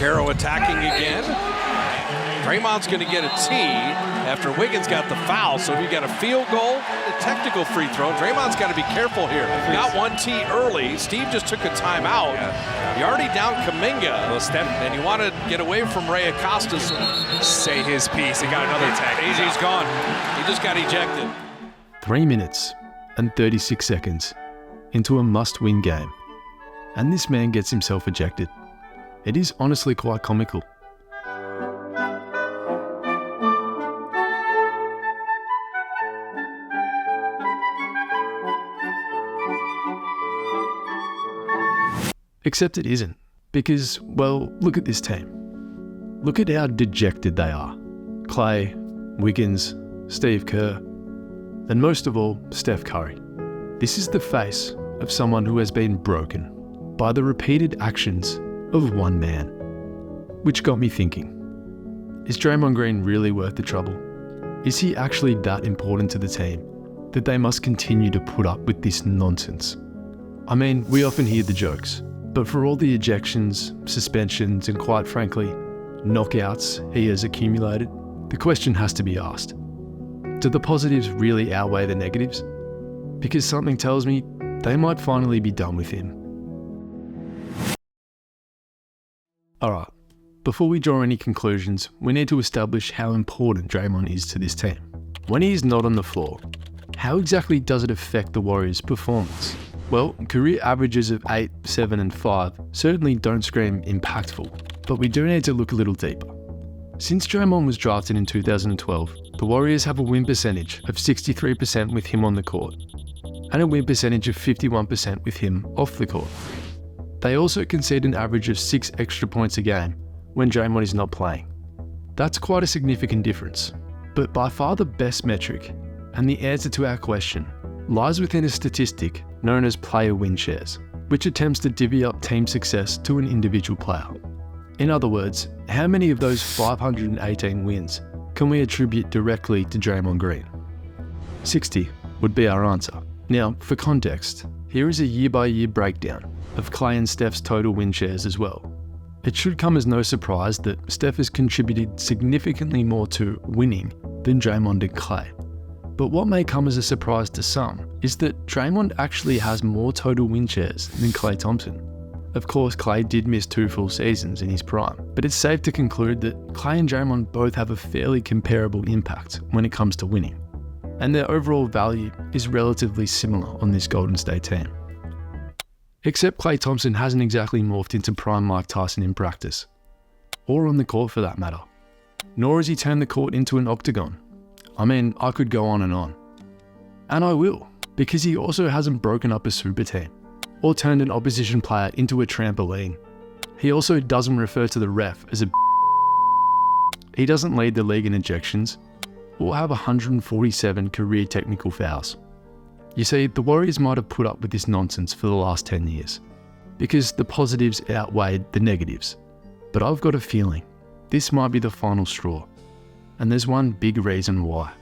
Banchero attacking again. Draymond's going to get a tee after Wiggins got the foul, so we got a field goal, a technical free throw. Draymond's got to be careful here. Got one tee early. Steve just took a timeout. He already down Kuminga, and he wanted to get away from Ray Acosta. Say his piece. He got another tag. He's gone. He just got ejected. 3 minutes and 36 seconds into a must-win game, and this man gets himself ejected. It is honestly quite comical. Except it isn't, because, well, look at this team. Look at how dejected they are. Clay, Wiggins, Steve Kerr, and most of all, Steph Curry. This is the face of someone who has been broken by the repeated actions of one man. Which got me thinking, is Draymond Green really worth the trouble? Is he actually that important to the team that they must continue to put up with this nonsense? I mean, we often hear the jokes, but for all the ejections, suspensions, and quite frankly, knockouts he has accumulated, the question has to be asked. Do the positives really outweigh the negatives? Because something tells me they might finally be done with him. Alright, before we draw any conclusions, we need to establish how important Draymond is to this team. When he is not on the floor, how exactly does it affect the Warriors' performance? Well, career averages of 8, 7 and 5 certainly don't scream impactful, but we do need to look a little deeper. Since Draymond was drafted in 2012, the Warriors have a win percentage of 63% with him on the court, and a win percentage of 51% with him off the court. They also concede an average of 6 extra points a game when Draymond is not playing. That's quite a significant difference, but by far the best metric, and the answer to our question, lies within a statistic known as player win shares, which attempts to divvy up team success to an individual player. In other words, how many of those 518 wins can we attribute directly to Draymond Green? 60 would be our answer. Now, for context, here is a year-by-year breakdown of Clay and Steph's total win shares as well. It should come as no surprise that Steph has contributed significantly more to winning than Draymond and Clay. But what may come as a surprise to some is that Draymond actually has more total win shares than Klay Thompson. Of course, Clay did miss 2 full seasons in his prime, but it's safe to conclude that Clay and Draymond both have a fairly comparable impact when it comes to winning, and their overall value is relatively similar on this Golden State team. Except Klay Thompson hasn't exactly morphed into prime Mike Tyson in practice, or on the court for that matter, nor has he turned the court into an octagon. I mean, I could go on. And I will, because he also hasn't broken up a super team, or turned an opposition player into a trampoline. He also doesn't refer to the ref as a He doesn't lead the league in ejections, or have 147 career technical fouls. You see, the Warriors might have put up with this nonsense for the last 10 years, because the positives outweighed the negatives. But I've got a feeling this might be the final straw. And there's one big reason why.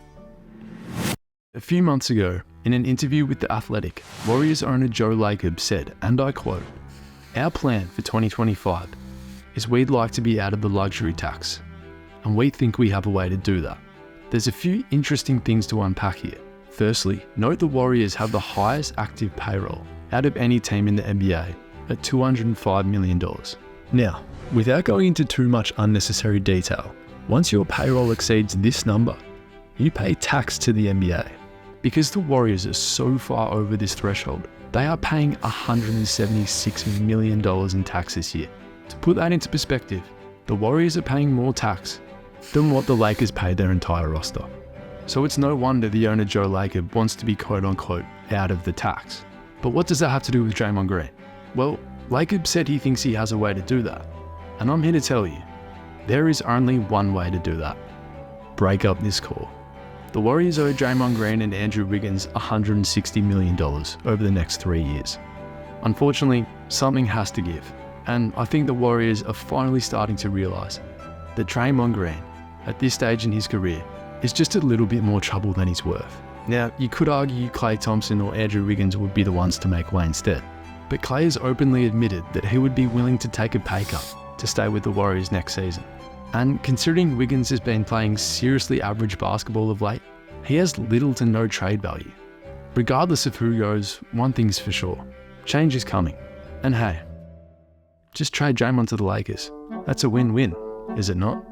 A few months ago, in an interview with The Athletic, Warriors owner Joe Lacob said, and I quote, "Our plan for 2025 is we'd like to be out of the luxury tax, and we think we have a way to do that." There's a few interesting things to unpack here. Firstly, note the Warriors have the highest active payroll out of any team in the NBA at $205 million. Now, without going into too much unnecessary detail, once your payroll exceeds this number, you pay tax to the NBA. Because the Warriors are so far over this threshold, they are paying $176 million in tax this year. To put that into perspective, the Warriors are paying more tax than what the Lakers paid their entire roster. So it's no wonder the owner Joe Lacob wants to be quote-unquote out of the tax. But what does that have to do with Draymond Green? Well, Lacob said he thinks he has a way to do that. And I'm here to tell you, there is only one way to do that. Break up this core. The Warriors owe Draymond Green and Andrew Wiggins $160 million over the next 3 years. Unfortunately, something has to give, and I think the Warriors are finally starting to realise that Draymond Green, at this stage in his career, is just a little bit more trouble than he's worth. Now, you could argue Klay Thompson or Andrew Wiggins would be the ones to make way instead, but Klay has openly admitted that he would be willing to take a pay cut to stay with the Warriors next season. And considering Wiggins has been playing seriously average basketball of late, he has little to no trade value. Regardless of who goes, one thing's for sure, change is coming. And hey, just trade Draymond to the Lakers. That's a win-win, is it not?